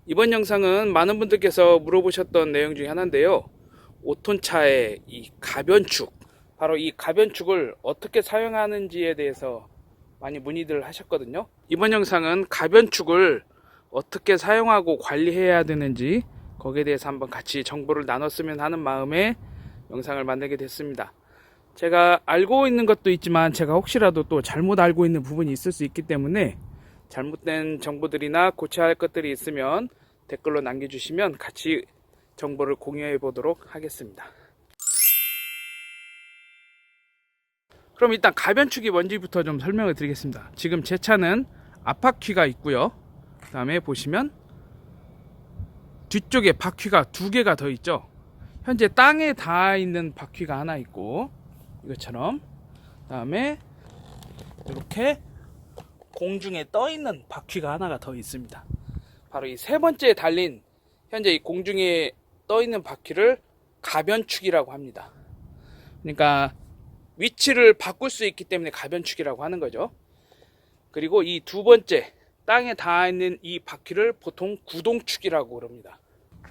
이번 영상은 많은 분들께서 물어보셨던 내용 중에 하나인데요. 5톤차의 이 가변축, 바로 이 가변축을 어떻게 사용하는지에 대해서 많이 문의들 하셨거든요. 이번 영상은 가변축을 어떻게 사용하고 관리해야 되는지 거기에 대해서 한번 같이 정보를 나눴으면 하는 마음에 영상을 만들게 됐습니다. 제가 알고 있는 것도 있지만 제가 혹시라도 또 잘못 알고 있는 부분이 있을 수 있기 때문에 잘못된 정보들이나 고쳐야 할 것들이 있으면 댓글로 남겨주시면 같이 정보를 공유해 보도록 하겠습니다. 그럼 일단 가변축이 뭔지부터 좀 설명을 드리겠습니다. 지금 제 차는 앞바퀴가 있고요. 그 다음에 보시면 뒤쪽에 바퀴가 두 개가 더 있죠. 현재 땅에 닿아 있는 바퀴가 하나 있고, 이것처럼 그 다음에 이렇게 공중에 떠 있는 바퀴가 하나가 더 있습니다. 바로 이 세 번째에 달린 현재 이 공중에 떠 있는 바퀴를 가변축이라고 합니다. 그러니까 위치를 바꿀 수 있기 때문에 가변축이라고 하는 거죠. 그리고 이 두 번째 땅에 닿아 있는 이 바퀴를 보통 구동축이라고 그럽니다.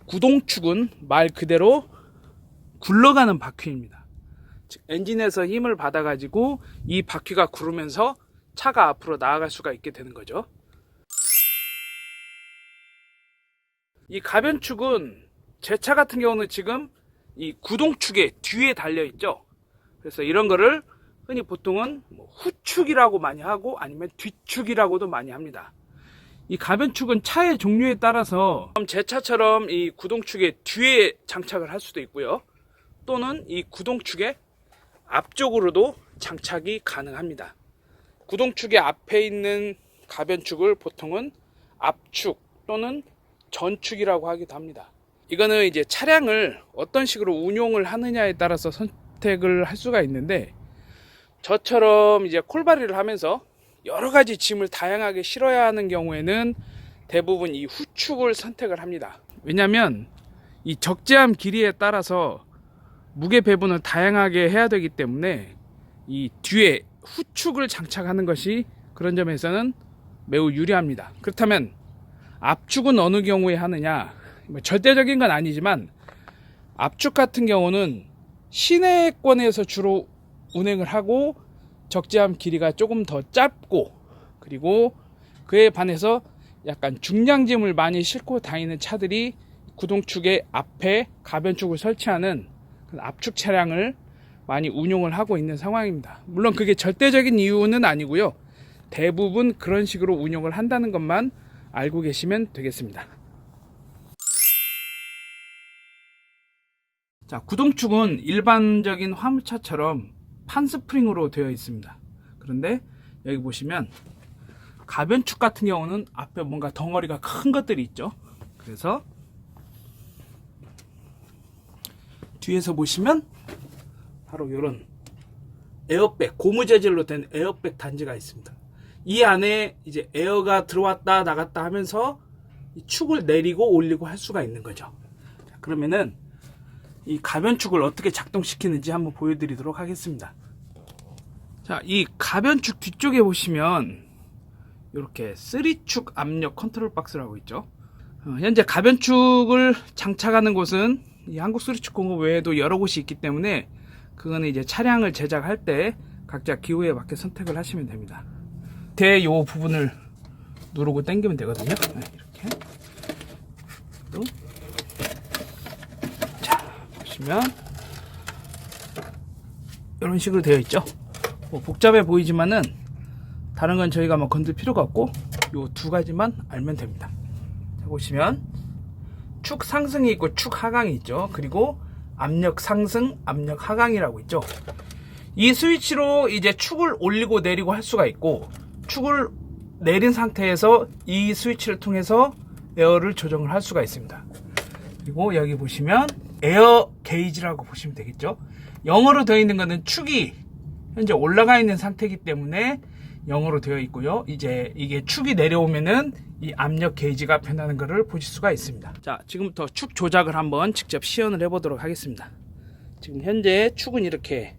구동축은 말 그대로 굴러가는 바퀴입니다. 즉 엔진에서 힘을 받아 가지고 이 바퀴가 구르면서 차가 앞으로 나아갈 수가 있게 되는 거죠. 이 가변축은 제 차 같은 경우는 지금 이 구동축의 뒤에 달려 있죠. 그래서 이런 거를 흔히 보통은 후축이라고 많이 하고 아니면 뒤축이라고도 많이 합니다. 이 가변축은 차의 종류에 따라서 제 차처럼 이 구동축의 뒤에 장착을 할 수도 있고요. 또는 이 구동축의 앞쪽으로도 장착이 가능합니다. 구동축의 앞에 있는 가변축을 보통은 앞축 또는 전축이라고 하기도 합니다. 이거는 이제 차량을 어떤 식으로 운용을 하느냐에 따라서 선택을 할 수가 있는데, 저처럼 이제 콜바리를 하면서 여러 가지 짐을 다양하게 실어야 하는 경우에는 대부분 이 후축을 선택을 합니다. 왜냐하면 이 적재함 길이에 따라서 무게 배분을 다양하게 해야 되기 때문에 이 뒤에 후축을 장착하는 것이 그런 점에서는 매우 유리합니다. 그렇다면 앞축은 어느 경우에 하느냐? 절대적인 건 아니지만 앞축 같은 경우는 시내권에서 주로 운행을 하고 적재함 길이가 조금 더 짧고, 그리고 그에 반해서 약간 중량짐을 많이 싣고 다니는 차들이 구동축의 앞에 가변축을 설치하는 앞축 차량을 많이 운용을 하고 있는 상황입니다. 물론 그게 절대적인 이유는 아니고요. 대부분 그런 식으로 운용을 한다는 것만 알고 계시면 되겠습니다. 자, 구동축은 일반적인 화물차처럼 판스프링으로 되어 있습니다. 그런데 여기 보시면 가변축 같은 경우는 앞에 뭔가 덩어리가 큰 것들이 있죠. 그래서 뒤에서 보시면 바로 이런 에어백, 고무 재질로 된 에어백 단지가 있습니다. 이 안에 이제 에어가 들어왔다 나갔다 하면서 이 축을 내리고 올리고 할 수가 있는 거죠. 자, 그러면은 이 가변축을 어떻게 작동시키는지 한번 보여드리도록 하겠습니다. 자, 이 가변축 뒤쪽에 보시면 이렇게 3축 압력 컨트롤 박스라고 있죠. 현재 가변축을 장착하는 곳은 이 한국 3축 공업 외에도 여러 곳이 있기 때문에 그거는 이제 차량을 제작할 때 각자 기호에 맞게 선택을 하시면 됩니다. 요 부분을 누르고 당기면 되거든요. 이렇게. 또 보시면 이런 식으로 되어 있죠. 복잡해 보이지만은 다른 건 저희가 뭐 건들 필요가 없고 요 두 가지만 알면 됩니다. 자, 보시면 축 상승이 있고 축 하강이 있죠. 그리고 압력 상승, 압력 하강이라고 있죠. 이 스위치로 이제 축을 올리고 내리고 할 수가 있고, 축을 내린 상태에서 이 스위치를 통해서 에어를 조정을 할 수가 있습니다. 그리고 여기 보시면 에어 게이지라고 보시면 되겠죠. 영어로 되어 있는 것은 축이 현재 올라가 있는 상태이기 때문에 영어로 되어 있고요. 이제 이게 축이 내려오면은 이 압력 게이지가 변하는 것을 보실 수가 있습니다. 자, 지금부터 축 조작을 한번 직접 시연을 해 보도록 하겠습니다. 지금 현재 축은 이렇게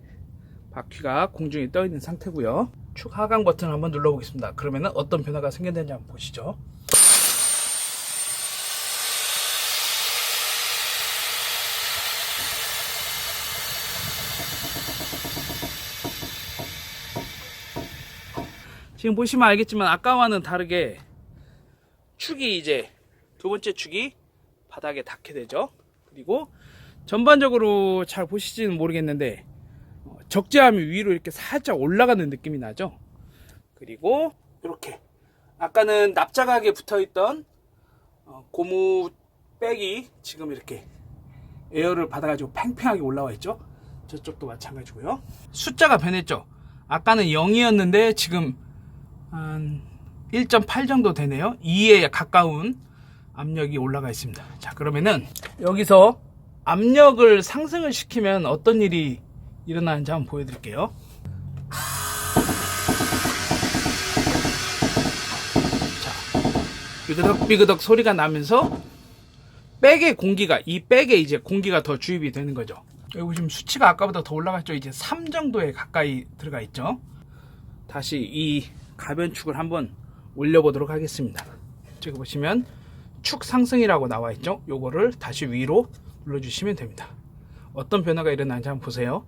바퀴가 공중에 떠 있는 상태고요. 축 하강 버튼을 한번 눌러 보겠습니다. 그러면은 어떤 변화가 생겨나는지 한번 보시죠. 지금 보시면 알겠지만 아까와는 다르게 축이 이제 두 번째 축이 바닥에 닿게 되죠. 그리고 전반적으로 잘 보시지는 모르겠는데 적재함이 위로 이렇게 살짝 올라가는 느낌이 나죠. 그리고 이렇게 아까는 납작하게 붙어있던 고무 백이 지금 이렇게 에어를 받아가지고 팽팽하게 올라와 있죠. 저쪽도 마찬가지고요. 숫자가 변했죠. 아까는 0이었는데 지금 한 1.8 정도 되네요. 2에 가까운 압력이 올라가 있습니다. 자, 그러면은 여기서 압력을 상승을 시키면 어떤 일이 일어나는지 한번 보여드릴게요. 자, 비그덕비그덕 소리가 나면서 백의 공기가, 이 백에 이제 공기가 더 주입이 되는 거죠. 여기 지금 수치가 아까보다 더 올라갔죠. 이제 3 정도에 가까이 들어가 있죠. 다시 이 가변축을 한번 올려보도록 하겠습니다. 지금 보시면 축 상승이라고 나와 있죠. 요거를 다시 위로 눌러주시면 됩니다. 어떤 변화가 일어나는지 한번 보세요.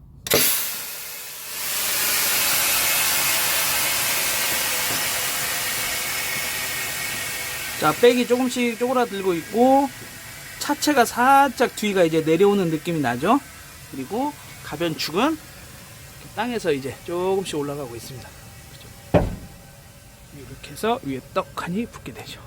자, 백이 조금씩 쪼그라들고 있고 차체가 살짝 뒤가 이제 내려오는 느낌이 나죠. 그리고 가변축은 땅에서 이제 조금씩 올라가고 있습니다. 이렇게 해서 위에 떡하니 붙게 되죠.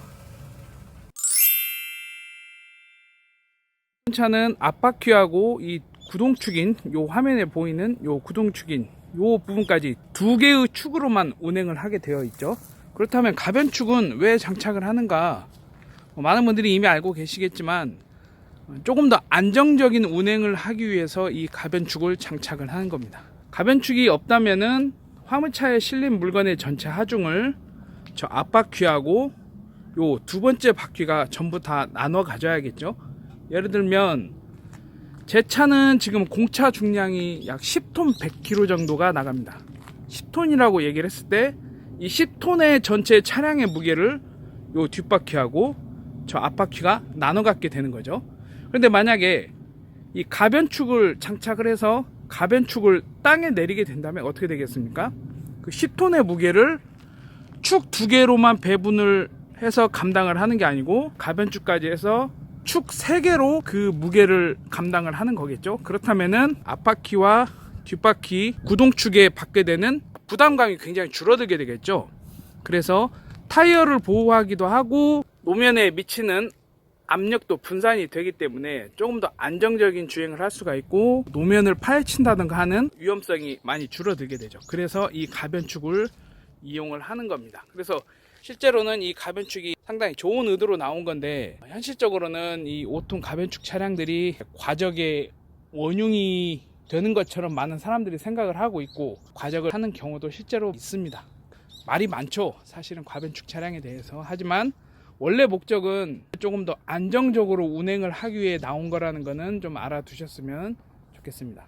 차는 앞바퀴하고 이 구동축인 요 화면에 보이는 요 구동축인 요 부분까지 두 개의 축으로만 운행을 하게 되어 있죠. 그렇다면 가변축은 왜 장착을 하는가? 많은 분들이 이미 알고 계시겠지만 조금 더 안정적인 운행을 하기 위해서 이 가변축을 장착을 하는 겁니다. 가변축이 없다면은 화물차에 실린 물건의 전체 하중을 저 앞바퀴하고 요 두 번째 바퀴가 전부 다 나눠 가져야겠죠. 예를 들면 제 차는 지금 공차 중량이 약 10톤 100kg 정도가 나갑니다. 10톤이라고 얘기를 했을 때 이 10톤의 전체 차량의 무게를 요 뒷바퀴하고 저 앞바퀴가 나눠 갖게 되는 거죠. 그런데 만약에 이 가변축을 장착을 해서 가변축을 땅에 내리게 된다면 어떻게 되겠습니까? 그 10톤의 무게를 축 두 개로만 배분을 해서 감당을 하는 게 아니고 가변축까지 해서 축 3개로 그 무게를 감당을 하는 거겠죠. 그렇다면은 앞바퀴와 뒷바퀴 구동축에 받게 되는 부담감이 굉장히 줄어들게 되겠죠. 그래서 타이어를 보호하기도 하고 노면에 미치는 압력도 분산이 되기 때문에 조금 더 안정적인 주행을 할 수가 있고 노면을 파헤친다든가 하는 위험성이 많이 줄어들게 되죠. 그래서 이 가변축을 이용을 하는 겁니다. 그래서 실제로는 이 가변축이 상당히 좋은 의도로 나온 건데 현실적으로는 이 5톤 가변축 차량들이 과적의 원흉이 되는 것처럼 많은 사람들이 생각을 하고 있고 과적을 하는 경우도 실제로 있습니다. 말이 많죠, 사실은 가변축 차량에 대해서. 하지만 원래 목적은 조금 더 안정적으로 운행을 하기 위해 나온 거라는 거는 좀 알아두셨으면 좋겠습니다.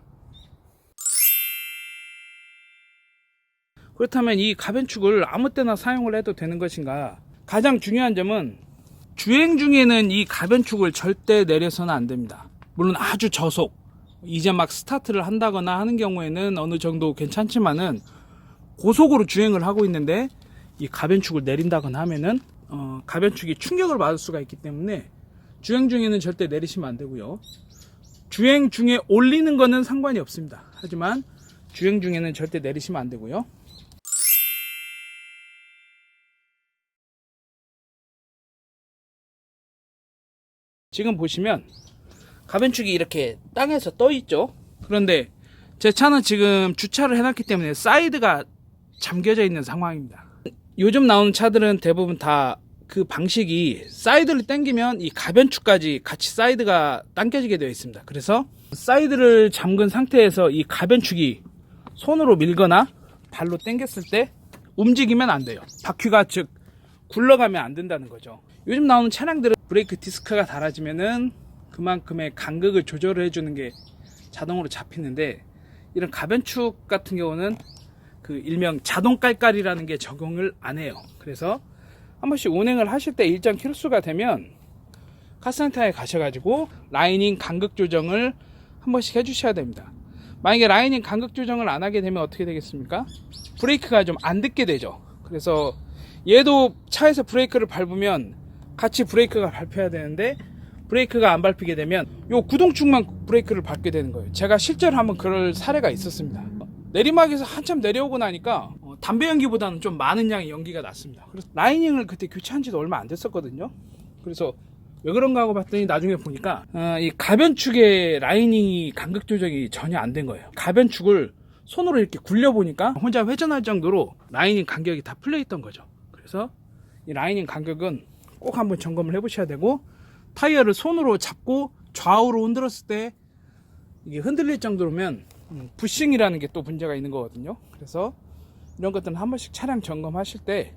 그렇다면 이 가변축을 아무 때나 사용을 해도 되는 것인가? 가장 중요한 점은 주행 중에는 이 가변축을 절대 내려서는 안 됩니다. 물론 아주 저속, 이제 막 스타트를 한다거나 하는 경우에는 어느 정도 괜찮지만은 고속으로 주행을 하고 있는데 이 가변축을 내린다거나 하면은 가변축이 충격을 받을 수가 있기 때문에 주행 중에는 절대 내리시면 안 되고요. 주행 중에 올리는 거는 상관이 없습니다. 하지만 주행 중에는 절대 내리시면 안 되고요. 지금 보시면 가변축이 이렇게 땅에서 떠 있죠. 그런데 제 차는 지금 주차를 해놨기 때문에 사이드가 잠겨져 있는 상황입니다. 요즘 나오는 차들은 대부분 다 그 방식이 사이드를 당기면 이 가변축까지 같이 사이드가 당겨지게 되어 있습니다. 그래서 사이드를 잠근 상태에서 이 가변축이 손으로 밀거나 발로 당겼을 때 움직이면 안 돼요. 바퀴가 즉 굴러가면 안 된다는 거죠. 요즘 나오는 차량들은 브레이크 디스크가 달아지면은 그만큼의 간극을 조절을 해주는 게 자동으로 잡히는데 이런 가변축 같은 경우는 그 일명 자동 깔깔이라는 게 적용을 안 해요. 그래서 한 번씩 운행을 하실 때 일정 킬수가 되면 카센터에 가셔가지고 라이닝 간극 조정을 한 번씩 해주셔야 됩니다. 만약에 라이닝 간극 조정을 안 하게 되면 어떻게 되겠습니까? 브레이크가 좀 안 듣게 되죠. 그래서 얘도 차에서 브레이크를 밟으면 같이 브레이크가 밟혀야 되는데 브레이크가 안 밟히게 되면 요 구동축만 브레이크를 밟게 되는 거예요. 제가 실제로 한번 그럴 사례가 있었습니다. 내리막에서 한참 내려오고 나니까 담배 연기보다는 좀 많은 양의 연기가 났습니다. 그래서 라이닝을 그때 교체한 지도 얼마 안 됐었거든요. 그래서 왜 그런가 하고 봤더니 나중에 보니까 이 가변축의 라이닝이 간격 조정이 전혀 안 된 거예요. 가변축을 손으로 이렇게 굴려보니까 혼자 회전할 정도로 라이닝 간격이 다 풀려 있던 거죠. 그래서 이 라이닝 간격은 꼭 한번 점검을 해 보셔야 되고, 타이어를 손으로 잡고 좌우로 흔들었을 때 이게 흔들릴 정도면 부싱이라는 게 또 문제가 있는 거거든요. 그래서 이런 것들은 한 번씩 차량 점검하실 때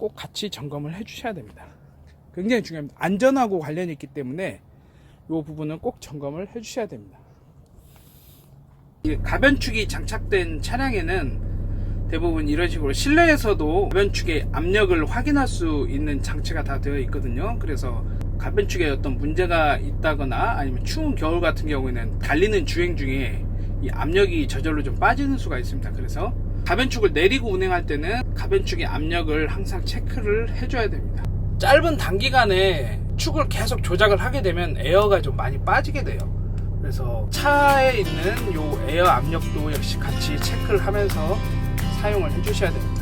꼭 같이 점검을 해 주셔야 됩니다. 굉장히 중요합니다. 안전하고 관련이 있기 때문에 이 부분은 꼭 점검을 해 주셔야 됩니다. 이 가변축이 장착된 차량에는 대부분 이런 식으로 실내에서도 가변축의 압력을 확인할 수 있는 장치가 다 되어 있거든요. 그래서 가변축에 어떤 문제가 있다거나 아니면 추운 겨울 같은 경우에는 달리는 주행 중에 이 압력이 저절로 좀 빠지는 수가 있습니다. 그래서 가변축을 내리고 운행할 때는 가변축의 압력을 항상 체크를 해줘야 됩니다. 짧은 단기간에 축을 계속 조작을 하게 되면 에어가 좀 많이 빠지게 돼요. 그래서 차에 있는 요 에어 압력도 역시 같이 체크를 하면서 사용을 해주셔야 됩니다.